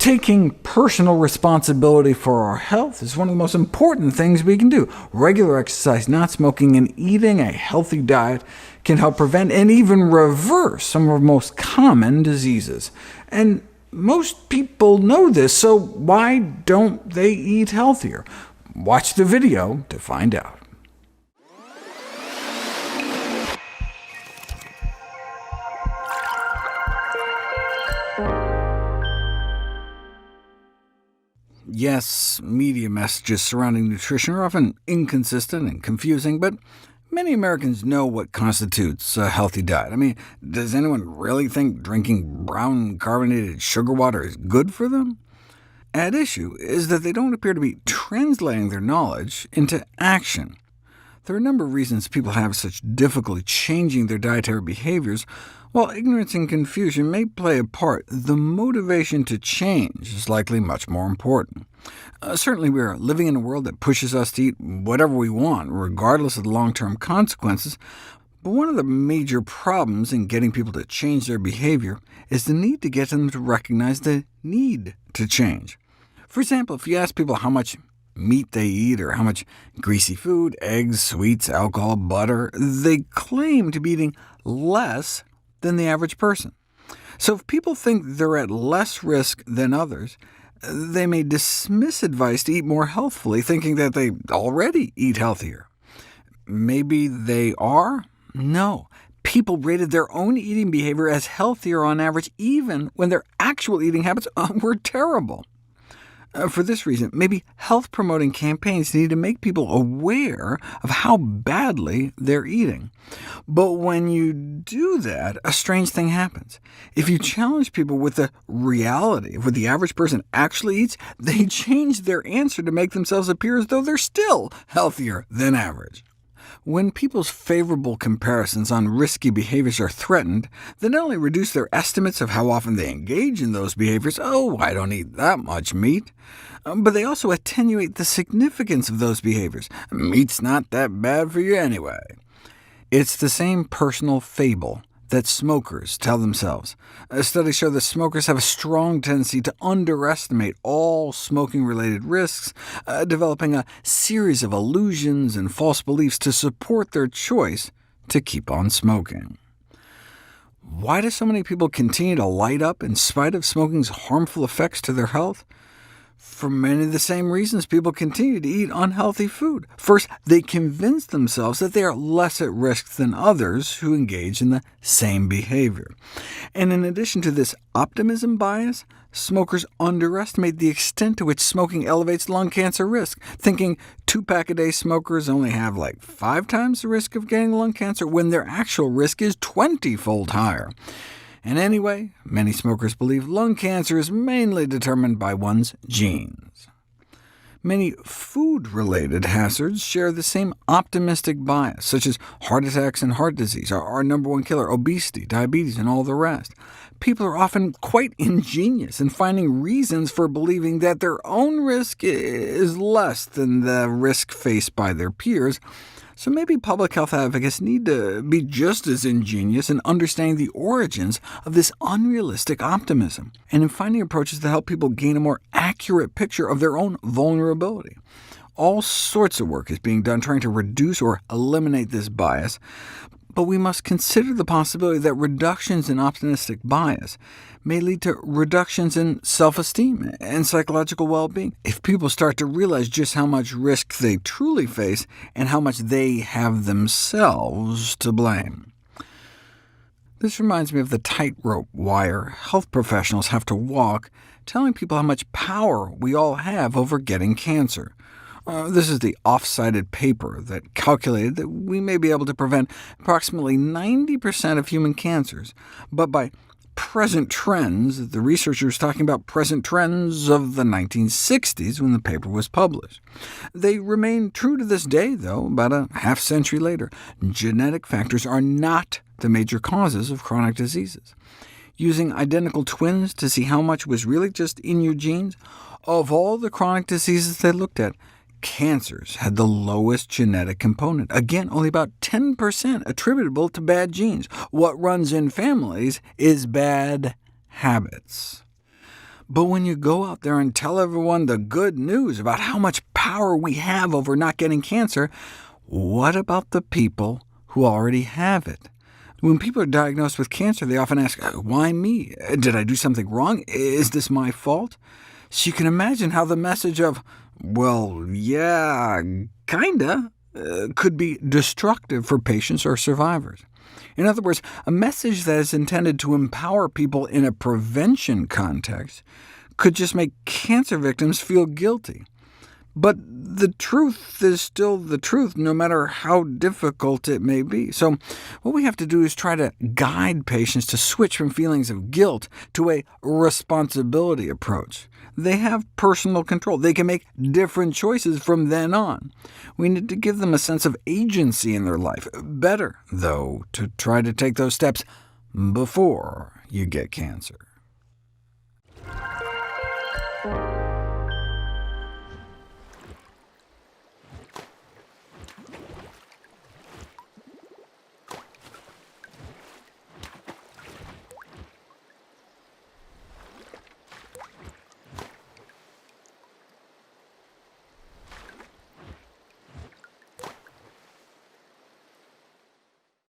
Taking personal responsibility for our health is one of the most important things we can do. Regular exercise, not smoking, and eating a healthy diet can help prevent and even reverse some of our most common diseases. And most people know this, so why don't they eat healthier? Watch the video to find out. Yes, media messages surrounding nutrition are often inconsistent and confusing, but many Americans know what constitutes a healthy diet. I mean, does anyone really think drinking brown carbonated sugar water is good for them? At issue is that they don't appear to be translating their knowledge into action. There are a number of reasons people have such difficulty changing their dietary behaviors. While ignorance and confusion may play a part, the motivation to change is likely much more important. Certainly we are living in a world that pushes us to eat whatever we want, regardless of the long-term consequences, but one of the major problems in getting people to change their behavior is the need to get them to recognize the need to change. For example, if you ask people how much meat they eat, or how much greasy food, eggs, sweets, alcohol, butter, they claim to be eating less than the average person. So if people think they're at less risk than others, they may dismiss advice to eat more healthfully, thinking that they already eat healthier. Maybe they are? No. People rated their own eating behavior as healthier on average, even when their actual eating habits were terrible. For this reason, maybe health-promoting campaigns need to make people aware of how badly they're eating. But when you do that, a strange thing happens. If you challenge people with the reality of what the average person actually eats, they change their answer to make themselves appear as though they're still healthier than average. When people's favorable comparisons on risky behaviors are threatened, they not only reduce their estimates of how often they engage in those behaviors— oh, I don't eat that much meat— but they also attenuate the significance of those behaviors. Meat's not that bad for you anyway. It's the same personal fable that smokers tell themselves. Studies show that smokers have a strong tendency to underestimate all smoking-related risks, developing a series of illusions and false beliefs to support their choice to keep on smoking. Why do so many people continue to light up in spite of smoking's harmful effects to their health? For many of the same reasons people continue to eat unhealthy food. First, they convince themselves that they are less at risk than others who engage in the same behavior. And in addition to this optimism bias, smokers underestimate the extent to which smoking elevates lung cancer risk, thinking 2-pack-a-day smokers only have like 5 times the risk of getting lung cancer, when their actual risk is 20-fold higher. And anyway, many smokers believe lung cancer is mainly determined by one's genes. Many food-related hazards share the same optimistic bias, such as heart attacks and heart disease, our number one killer, obesity, diabetes, and all the rest. People are often quite ingenious in finding reasons for believing that their own risk is less than the risk faced by their peers. So maybe public health advocates need to be just as ingenious in understanding the origins of this unrealistic optimism, and in finding approaches to help people gain a more accurate picture of their own vulnerability. All sorts of work is being done trying to reduce or eliminate this bias, but we must consider the possibility that reductions in optimistic bias may lead to reductions in self-esteem and psychological well-being, if people start to realize just how much risk they truly face and how much they have themselves to blame. This reminds me of the tightrope wire health professionals have to walk, telling people how much power we all have over getting cancer. This is the off-sided paper that calculated that we may be able to prevent approximately 90% of human cancers, but by present trends, the researcher was talking about present trends of the 1960s when the paper was published. They remain true to this day, though, about a half-century later. Genetic factors are not the major causes of chronic diseases. Using identical twins to see how much was really just in your genes, of all the chronic diseases they looked at, cancers had the lowest genetic component. Again, only about 10% attributable to bad genes. What runs in families is bad habits. But when you go out there and tell everyone the good news about how much power we have over not getting cancer, what about the people who already have it? When people are diagnosed with cancer, they often ask, why me? Did I do something wrong? Is this my fault? So you can imagine how the message of, well, yeah, kinda, could be destructive for patients or survivors. In other words, a message that is intended to empower people in a prevention context could just make cancer victims feel guilty. But the truth is still the truth, no matter how difficult it may be. So what we have to do is try to guide patients to switch from feelings of guilt to a responsibility approach. They have personal control. They can make different choices from then on. We need to give them a sense of agency in their life. Better, though, to try to take those steps before you get cancer.